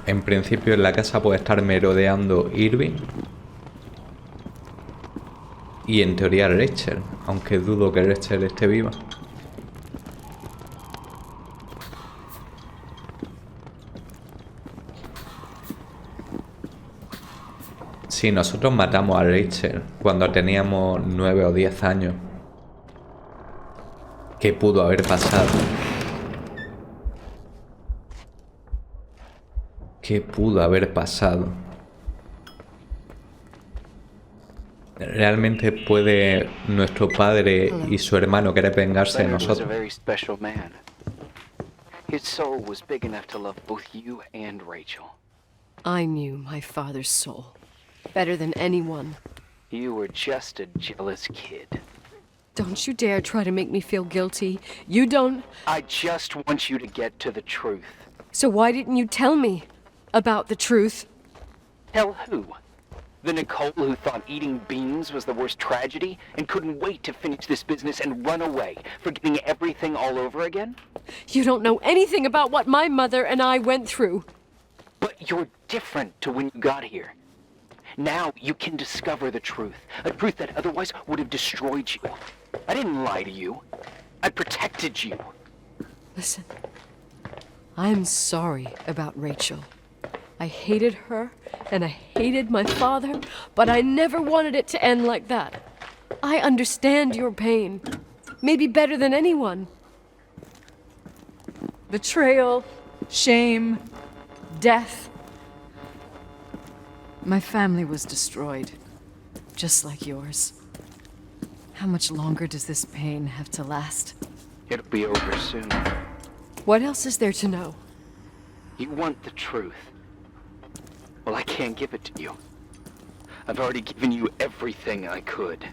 En principio en la casa puede estar merodeando Irving. Y en teoría Rachel. Aunque dudo que Rachel esté viva. Sí, nosotros matamos a Rachel cuando teníamos 9 o 10 años. ¿Qué pudo haber pasado? ¿Qué pudo haber pasado? ¿Realmente puede nuestro padre y su hermano querer vengarse de nosotros? His soul was big enough to love both you and Rachel. I knew my father's soul better than anyone. You were just a jealous kid. Don't you dare try to make me feel guilty. You don't... I just want you to get to the truth. So why didn't you tell me about the truth? Tell who? The Nicole who thought eating beans was the worst tragedy and couldn't wait to finish this business and run away, forgetting everything all over again? You don't know anything about what my mother and I went through. But you're different to when you got here. Now you can discover the truth, a truth that otherwise would have destroyed you. I didn't lie to you. I protected you. Listen, I'm sorry about Rachel. I hated her, and I hated my father, but I never wanted it to end like that. I understand your pain, maybe better than anyone. Betrayal, shame, death. My family was destroyed, just like yours. How much longer does this pain have to last? It'll be over soon. What else is there to know? You want the truth. Well, I can't give it to you. I've already given you everything I could.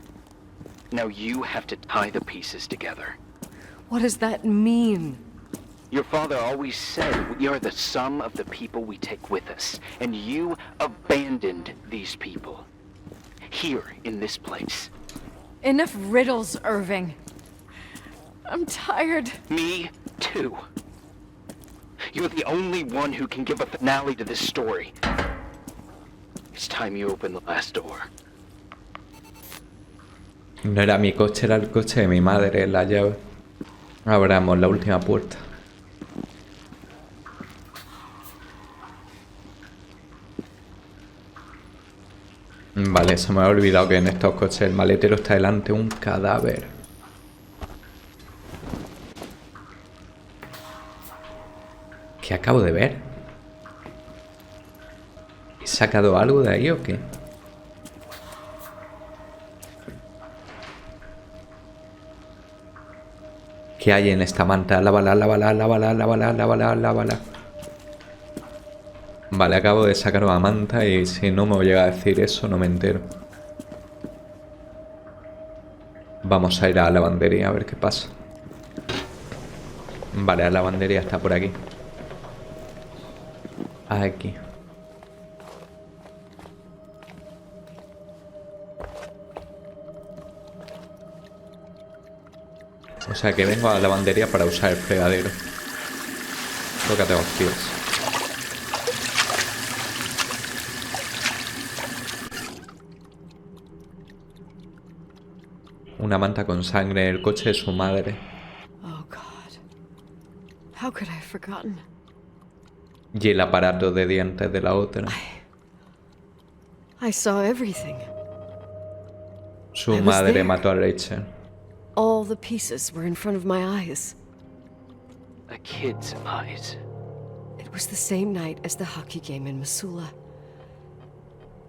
Now you have to tie the pieces together. What does that mean? Your father always said we are the sum of the people we take with us, and you abandoned these people. Here, in this place. Enough riddles, Irving. I'm tired. Me, too. You're the only one who can give a finale to this story. It's time you open the last door. No era mi coche, era el coche de mi madre, la llave. Abramos la última puerta. Vale, se me ha olvidado que en estos coches el maletero está delante, un cadáver. ¿Qué acabo de ver? ¿He sacado algo de ahí o qué? ¿Qué hay en esta manta? Lávala, lávala, lávala, lávala, lávala, lávala. Vale, acabo de sacar una manta y si no me llega a decir eso no me entero. Vamos a ir a la lavandería a ver qué pasa. Vale, la lavandería está por aquí. Aquí. O sea que vengo a la lavandería para usar el fregadero. Tócate los pies. Una manta con sangre en el coche de su madre. Oh, God. How could I have forgotten? Y el aparato de dientes de la otra. I saw everything. Su I was madre there. mató a Rachel. All the pieces were in front of my eyes. A kid's eyes. It was the same night as the hockey game in Missoula.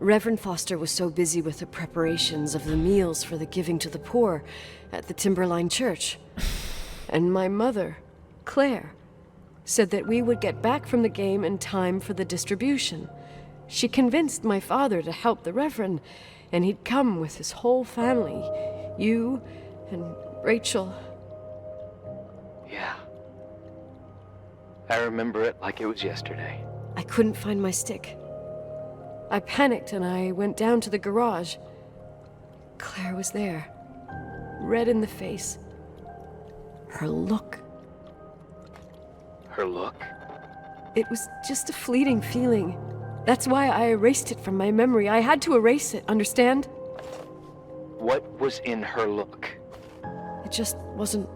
Reverend Foster was so busy with the preparations of the meals for the giving to the poor at the Timberline Church. And my mother, Claire, said that we would get back from the game in time for the distribution. She convinced my father to help the Reverend, and he'd come with his whole family. You and Rachel. Yeah. I remember it like it was yesterday. I couldn't find my stick. I panicked and I went down to the garage. Claire was there, red in the face. Her look. Her look? It was just a fleeting feeling. That's why I erased it from my memory. I had to erase it, understand? What was in her look? It just wasn't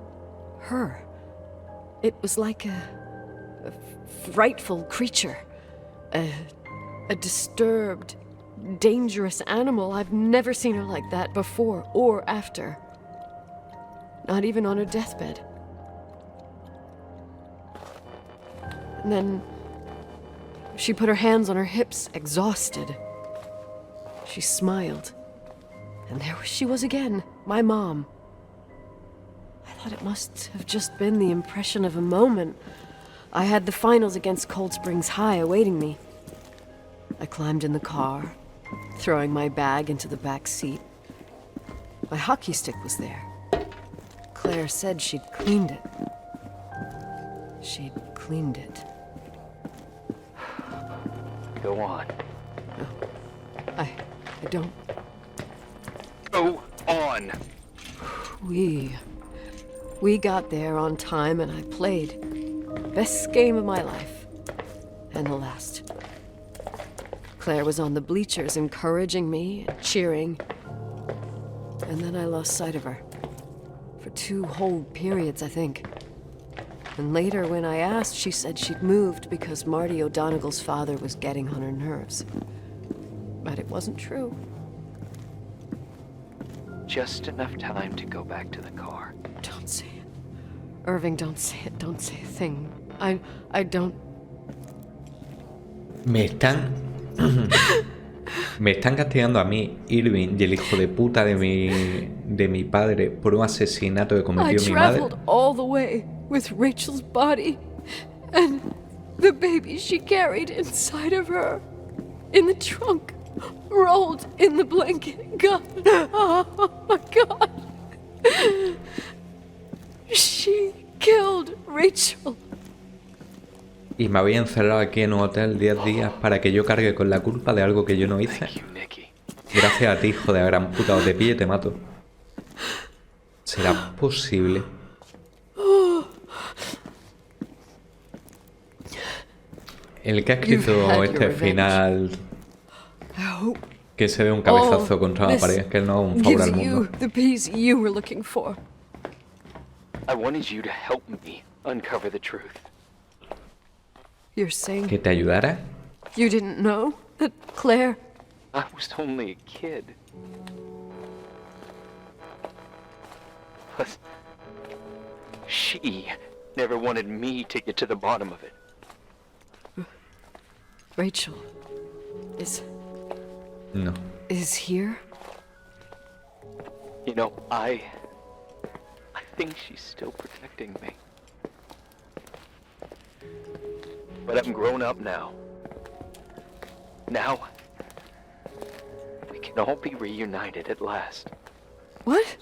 her. It was like a frightful creature. A disturbed, dangerous animal. I've never seen her like that before or after. Not even on her deathbed. And then she put her hands on her hips, exhausted. She smiled. And there she was again, my mom. I thought it must have just been the impression of a moment. I had the finals against Cold Springs High awaiting me. I climbed in the car, throwing my bag into the back seat. My hockey stick was there. Claire said she'd cleaned it. She'd cleaned it. Go on. I don't... Go on! We got there on time and I played. Best game of my life. And the last. Claire was on the bleachers encouraging me and cheering. And then I lost sight of her. For 2 whole periods, I think. And later, when I asked, she said she'd moved because Marty O'Donegal's father was getting on her nerves. But it wasn't true. Just enough time to go back to the car. Don't say it. Irving, don't say it. Don't say a thing. I don't... Me están castigando a mí, Irving, y el hijo de puta de mi padre por un asesinato que cometió mi madre. I traveled all the way with Rachel's body and the baby she carried inside of her, in the trunk, rolled in the blanket. God, oh my God. She killed Rachel. Y me había encerrado aquí en un hotel 10 días para que yo cargue con la culpa de algo que yo no hice. Thank you, Nikki. Gracias a ti, hijo de la gran puta, o te pillo y te mato. ¿Será posible? El que ha escrito You've had este your revenge. final, I hope que se ve un cabezazo all contra la this pared, que no es un favor gives al mundo. you the peace you were looking for. I wanted you to help me uncover the truth. You're saying ¿Que te ayudara? you didn't know that Claire... I was only a kid. Plus, she never wanted me to get to the bottom of it. Rachel No. is here? You know, I think she's still protecting me. But I'm grown up now. Now, we can all be reunited at last. What?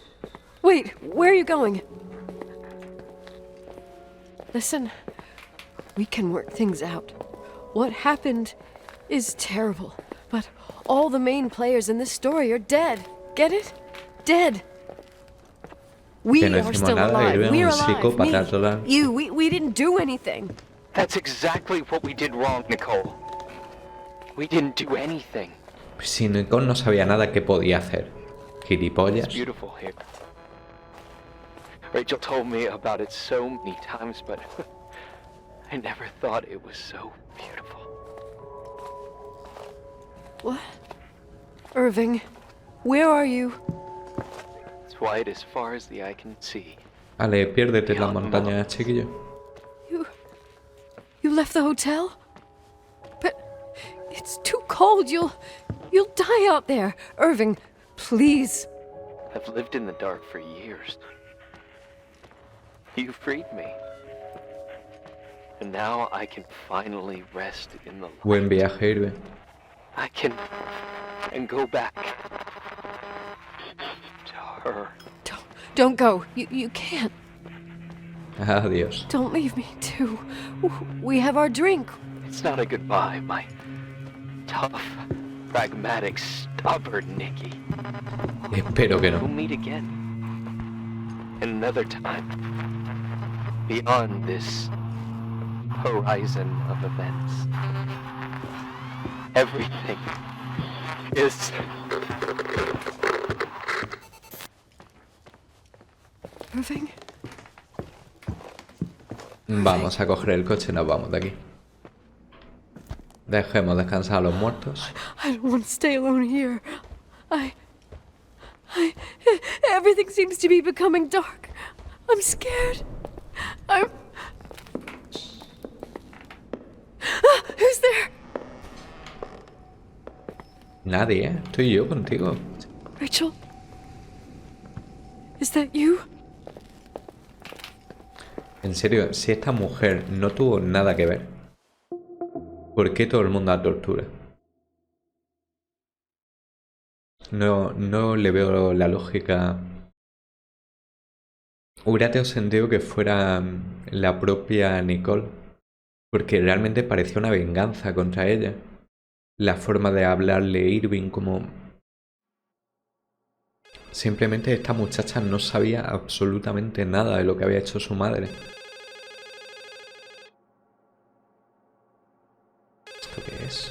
Wait, where are you going? Listen, we can work things out. What happened is terrible, but all the main players in this story are dead. Get it? Dead. We Que no are hicimos still nada, alive. Irene, We're un alive. psicópata Me, total. you, we didn't do anything. That's exactly what we did wrong, Nicole. We didn't do anything. Si Nicole no sabía nada que podía hacer. It's Gilipollas. beautiful here. Rachel told me about it so many times, but I never thought it was so beautiful. What? Irving, where are you? It's white as far as the eye can see. Ale, piérdete en las montañas, chiquillo. You left the hotel? But it's too cold. You'll die out there. Irving, please. I've lived in the dark for years. You freed me. And now I can finally rest in the light. Buen viaje, Irving. I can go back to her. Don't go. You can't. Adiós. Don't leave me too. We have our drink. It's not a goodbye, my tough, pragmatic, stubborn Nikki. Espero que We'll no. meet again. Another time. Beyond this horizon of events. Everything is... Irving? Vamos a coger el coche y nos vamos de aquí. Dejemos descansar a los muertos. I don't want to stay alone here. I... Everything seems to be becoming dark. I'm scared. I'm... Who's there? Nadie, ¿eh? Estoy yo contigo. Rachel? Is that you? En serio, si esta mujer no tuvo nada que ver, ¿por qué todo el mundo la tortura? No le veo la lógica. Hubiera tenido sentido que fuera la propia Nicole, porque realmente parecía una venganza contra ella. La forma de hablarle a Irving como... Simplemente esta muchacha no sabía absolutamente nada de lo que había hecho su madre. ¿Esto qué es?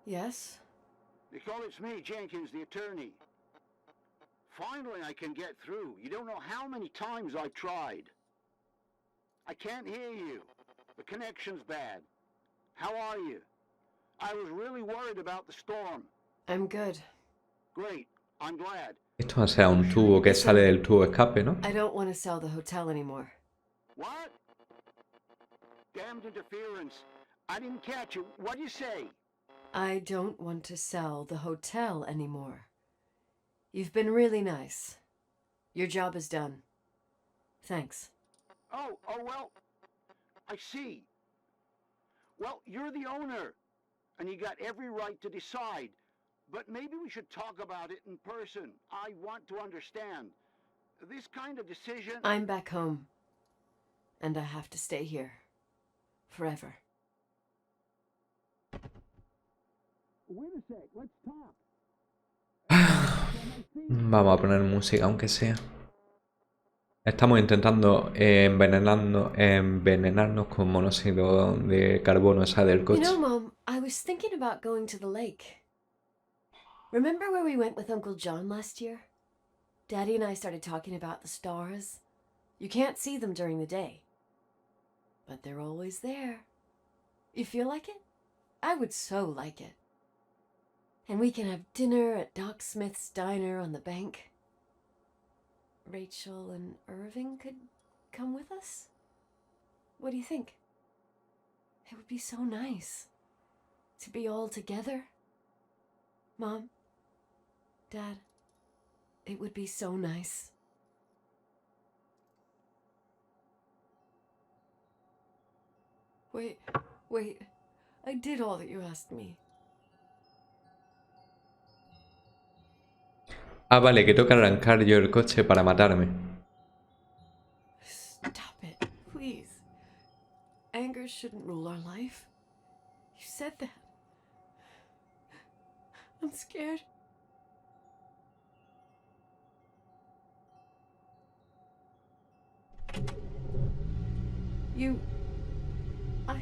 Yes? Nicole, it's me, Jenkins, the attorney. Finally, I can get through. You don't know how many times I've tried. I can't hear you. The connection's bad. How are you? I was really worried about the storm. I'm good. Great. I'm glad. Esto va a ser un tubo que sale del tubo de escape, ¿no? I don't want to sell the hotel anymore. What? Damned interference. I didn't catch you. What'd you say? I don't want to sell the hotel anymore. You've been really nice. Your job is done. Thanks. Oh, well, I see. Well, you're the owner, and you got every right to decide. But maybe we should talk about it in person. I want to understand. This kind of decision... I'm back home. And I have to stay here. Forever. Wait a sec, let's talk. Vamos a poner música, aunque sea. Estamos intentando envenenarnos con monóxido de carbono, esa del You coche. know, Mom, I was thinking about going to the lake. Remember where we went with Uncle John last year? Daddy and I started talking about the stars. You can't see them during the day. But they're always there. You feel like it? I would so like it. And we can have dinner at Doc Smith's diner on the bank. Rachel and Irving could come with us? What do you think? It would be so nice to be all together. Mom, Dad, it would be so nice. Wait, I did all that you asked me. Ah, vale, que toca arrancar yo el coche para matarme. Stop it, please. Anger shouldn't rule our life. You said that. I'm scared. I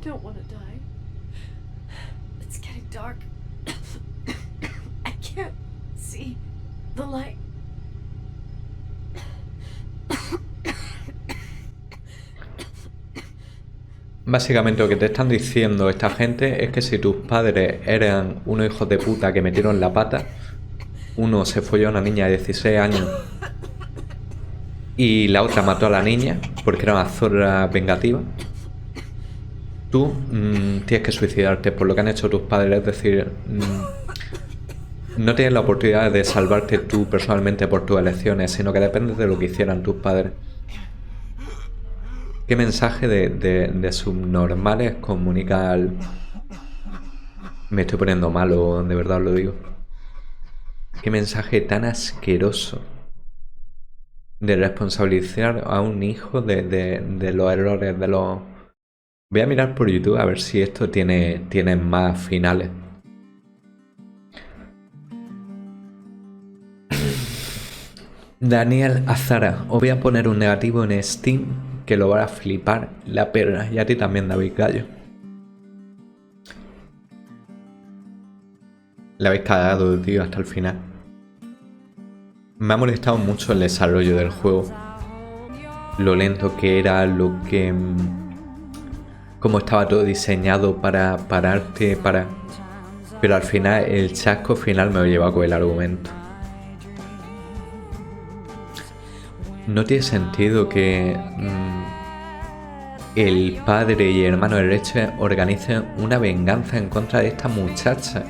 don't want to die. It's getting dark. I can't see the light. Básicamente lo que te están diciendo esta gente es que si tus padres eran unos hijos de puta que metieron la pata, uno se folló a una niña de 16 años y la otra mató a la niña porque era una zorra vengativa, tú tienes que suicidarte por lo que han hecho tus padres. Es decir, no tienes la oportunidad de salvarte tú personalmente por tus elecciones, sino que dependes de lo que hicieran tus padres. ¿Qué mensaje de subnormales comunica al... Me estoy poniendo malo, de verdad os lo digo. Qué mensaje tan asqueroso de responsabilizar a un hijo de los errores, de los... Voy a mirar por YouTube a ver si esto tiene más finales. Daniel Azara, os voy a poner un negativo en Steam que lo va a flipar la perra. Y a ti también, David Gallo. La habéis cagado, tío, hasta el final. Me ha molestado mucho el desarrollo del juego. Lo lento que era, lo que... cómo estaba todo diseñado para pararte, para... Pero al final, el chasco final me lo lleva con el argumento. No tiene sentido que el padre y el hermano de Rachel organicen una venganza en contra de esta muchacha.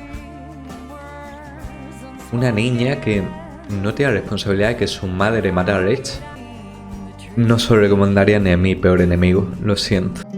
Una niña que no tiene la responsabilidad de que su madre matara a Rachel. No se lo recomendaría ni a mi peor enemigo, lo siento.